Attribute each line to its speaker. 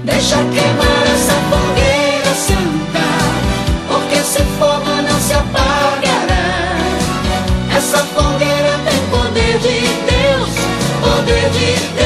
Speaker 1: Deixa queimar essa fogueira santa, porque esse fogo não se apagará. Essa fogueira tem poder de Deus, poder de Deus.